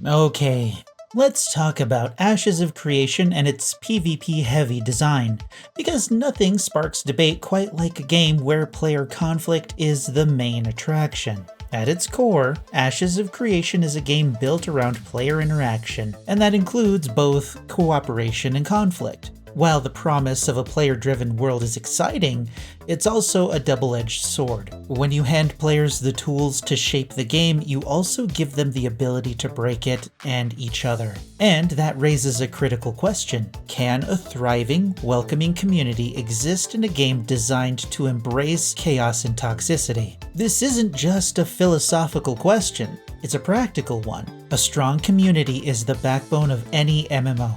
Okay, let's talk about Ashes of Creation and its PvP heavy design, because nothing sparks debate quite like a game where player conflict is the main attraction. At its core, Ashes of Creation is a game built around player interaction, and that includes both cooperation and conflict. While the promise of a player-driven world is exciting, it's also a double-edged sword. When you hand players the tools to shape the game, you also give them the ability to break it and each other. And that raises a critical question. Can a thriving, welcoming community exist in a game designed to embrace chaos and toxicity? This isn't just a philosophical question, it's a practical one. A strong community is the backbone of any MMO.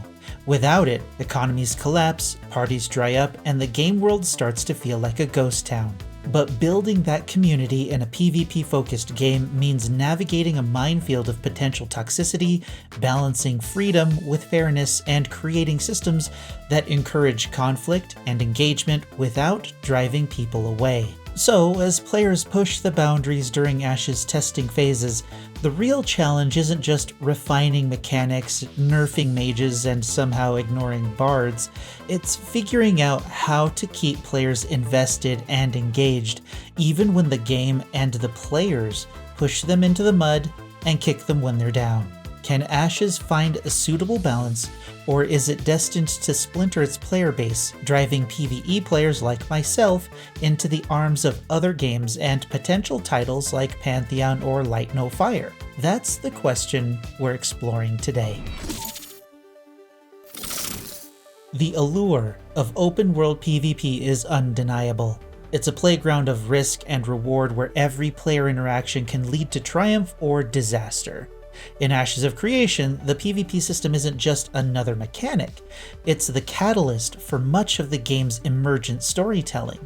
Without it, economies collapse, parties dry up, and the game world starts to feel like a ghost town. But building that community in a PvP-focused game means navigating a minefield of potential toxicity, balancing freedom with fairness, and creating systems that encourage conflict and engagement without driving people away. So, as players push the boundaries during Ash's testing phases, the real challenge isn't just refining mechanics, nerfing mages, and somehow ignoring bards. It's figuring out how to keep players invested and engaged, even when the game and the players push them into the mud and kick them when they're down. Can Ashes find a suitable balance, or is it destined to splinter its player base, driving PvE players like myself into the arms of other games and potential titles like Pantheon or Light No Fire? That's the question we're exploring today. The allure of open-world PvP is undeniable. It's a playground of risk and reward where every player interaction can lead to triumph or disaster. In Ashes of Creation, the PvP system isn't just another mechanic, it's the catalyst for much of the game's emergent storytelling.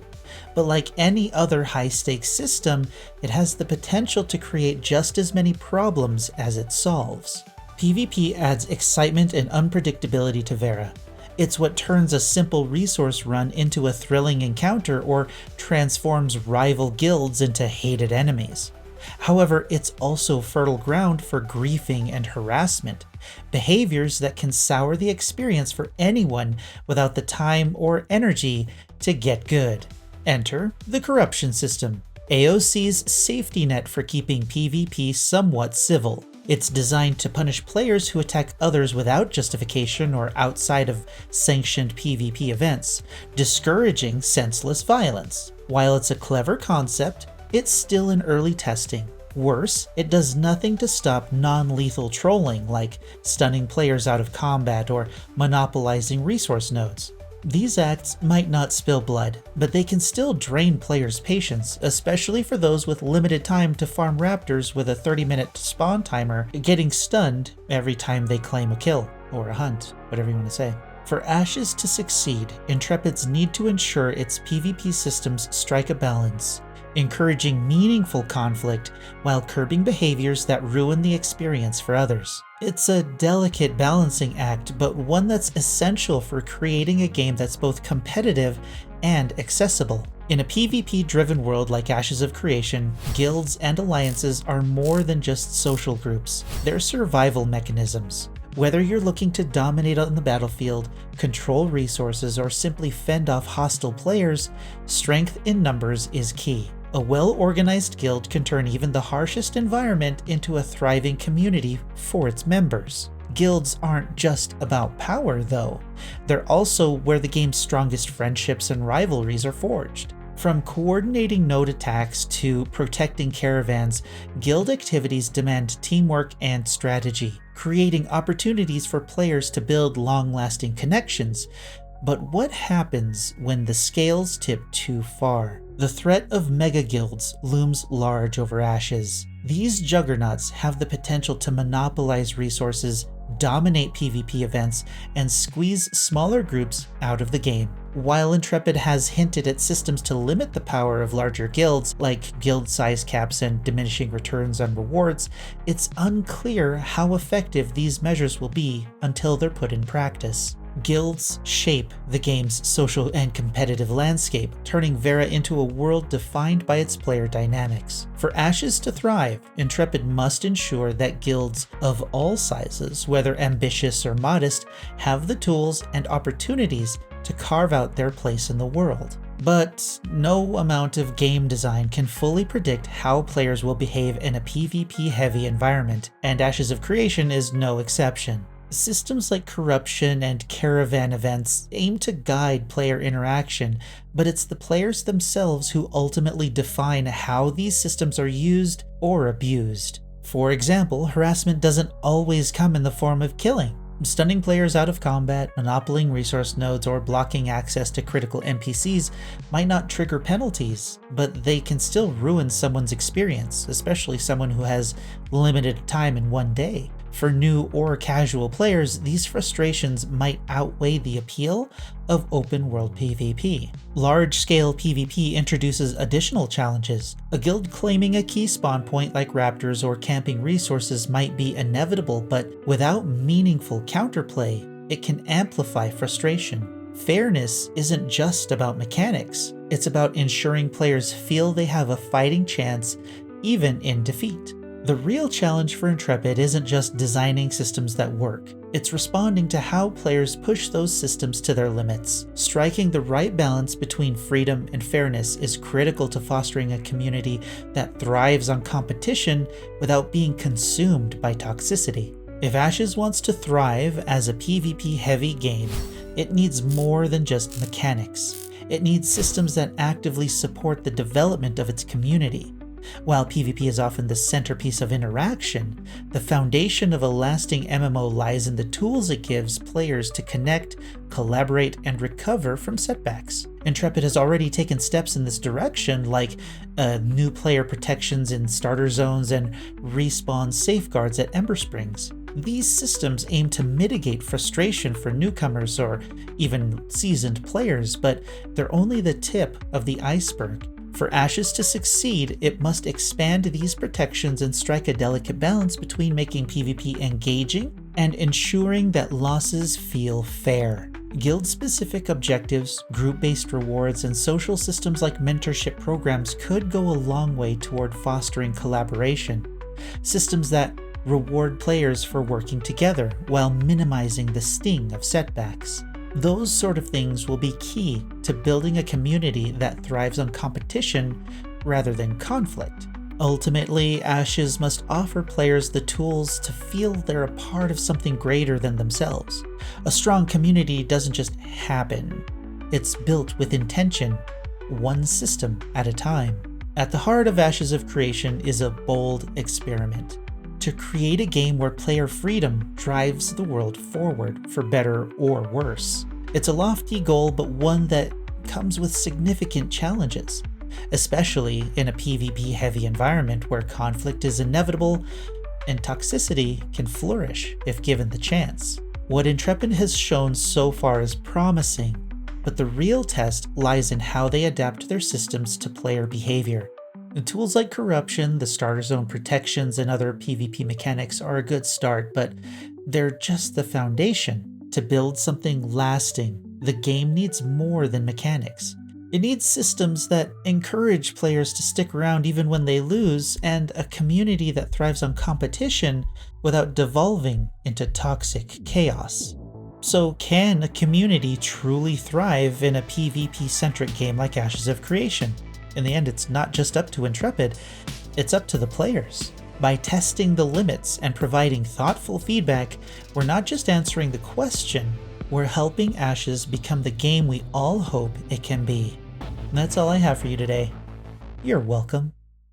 But like any other high-stakes system, it has the potential to create just as many problems as it solves. PvP adds excitement and unpredictability to Vera. It's what turns a simple resource run into a thrilling encounter or transforms rival guilds into hated enemies. However, it's also fertile ground for griefing and harassment, behaviors that can sour the experience for anyone without the time or energy to get good. Enter the corruption system, AOC's safety net for keeping PvP somewhat civil. It's designed to punish players who attack others without justification or outside of sanctioned PvP events, discouraging senseless violence. While it's a clever concept, it's still in early testing. Worse, it does nothing to stop non-lethal trolling like stunning players out of combat or monopolizing resource nodes. These acts might not spill blood, but they can still drain players' patience, especially for those with limited time to farm raptors with a 30-minute spawn timer getting stunned every time they claim a kill, or a hunt, whatever you want to say. For Ashes to succeed, Intrepids need to ensure its PvP systems strike a balance, encouraging meaningful conflict while curbing behaviors that ruin the experience for others. It's a delicate balancing act, but one that's essential for creating a game that's both competitive and accessible. In a PvP-driven world like Ashes of Creation, guilds and alliances are more than just social groups. They're survival mechanisms. Whether you're looking to dominate on the battlefield, control resources, or simply fend off hostile players, strength in numbers is key. A well-organized guild can turn even the harshest environment into a thriving community for its members. Guilds aren't just about power, though. They're also where the game's strongest friendships and rivalries are forged. From coordinating node attacks to protecting caravans, guild activities demand teamwork and strategy, creating opportunities for players to build long-lasting connections. But what happens when the scales tip too far? The threat of mega guilds looms large over Ashes. These juggernauts have the potential to monopolize resources, dominate PvP events, and squeeze smaller groups out of the game. While Intrepid has hinted at systems to limit the power of larger guilds, like guild size caps and diminishing returns on rewards, it's unclear how effective these measures will be until they're put in practice. Guilds shape the game's social and competitive landscape, turning Vera into a world defined by its player dynamics. For Ashes to thrive, Intrepid must ensure that guilds of all sizes, whether ambitious or modest, have the tools and opportunities to carve out their place in the world. But no amount of game design can fully predict how players will behave in a PvP-heavy environment, and Ashes of Creation is no exception. Systems like corruption and caravan events aim to guide player interaction, but it's the players themselves who ultimately define how these systems are used or abused. For example, harassment doesn't always come in the form of killing. Stunning players out of combat, monopolying resource nodes, or blocking access to critical NPCs might not trigger penalties, but they can still ruin someone's experience, especially someone who has limited time in one day. For new or casual players, these frustrations might outweigh the appeal of open-world PvP. Large-scale PvP introduces additional challenges. A guild claiming a key spawn point like raptors or camping resources might be inevitable, but without meaningful counterplay, it can amplify frustration. Fairness isn't just about mechanics, it's about ensuring players feel they have a fighting chance even in defeat. The real challenge for Intrepid isn't just designing systems that work, it's responding to how players push those systems to their limits. Striking the right balance between freedom and fairness is critical to fostering a community that thrives on competition without being consumed by toxicity. If Ashes wants to thrive as a PvP-heavy game, it needs more than just mechanics. It needs systems that actively support the development of its community. While PvP is often the centerpiece of interaction, the foundation of a lasting MMO lies in the tools it gives players to connect, collaborate, and recover from setbacks. Intrepid has already taken steps in this direction, like new player protections in starter zones and respawn safeguards at Ember Springs. These systems aim to mitigate frustration for newcomers or even seasoned players, but they're only the tip of the iceberg. For Ashes to succeed, it must expand these protections and strike a delicate balance between making PvP engaging and ensuring that losses feel fair. Guild-specific objectives, group-based rewards, and social systems like mentorship programs could go a long way toward fostering collaboration. Systems that reward players for working together while minimizing the sting of setbacks. Those sort of things will be key to building a community that thrives on competition rather than conflict. Ultimately, Ashes must offer players the tools to feel they're a part of something greater than themselves. A strong community doesn't just happen. It's built with intention, one system at a time. At the heart of Ashes of Creation is a bold experiment. To create a game where player freedom drives the world forward, for better or worse. It's a lofty goal, but one that comes with significant challenges, especially in a PvP-heavy environment where conflict is inevitable and toxicity can flourish if given the chance. What Intrepid has shown so far is promising, but the real test lies in how they adapt their systems to player behavior. The tools like corruption, the starter zone protections, and other PvP mechanics are a good start, but they're just the foundation. To build something lasting, the game needs more than mechanics. It needs systems that encourage players to stick around even when they lose, and a community that thrives on competition without devolving into toxic chaos. So can a community truly thrive in a PvP-centric game like Ashes of Creation? In the end, it's not just up to Intrepid, it's up to the players. By testing the limits and providing thoughtful feedback, we're not just answering the question, we're helping Ashes become the game we all hope it can be. And that's all I have for you today. You're welcome.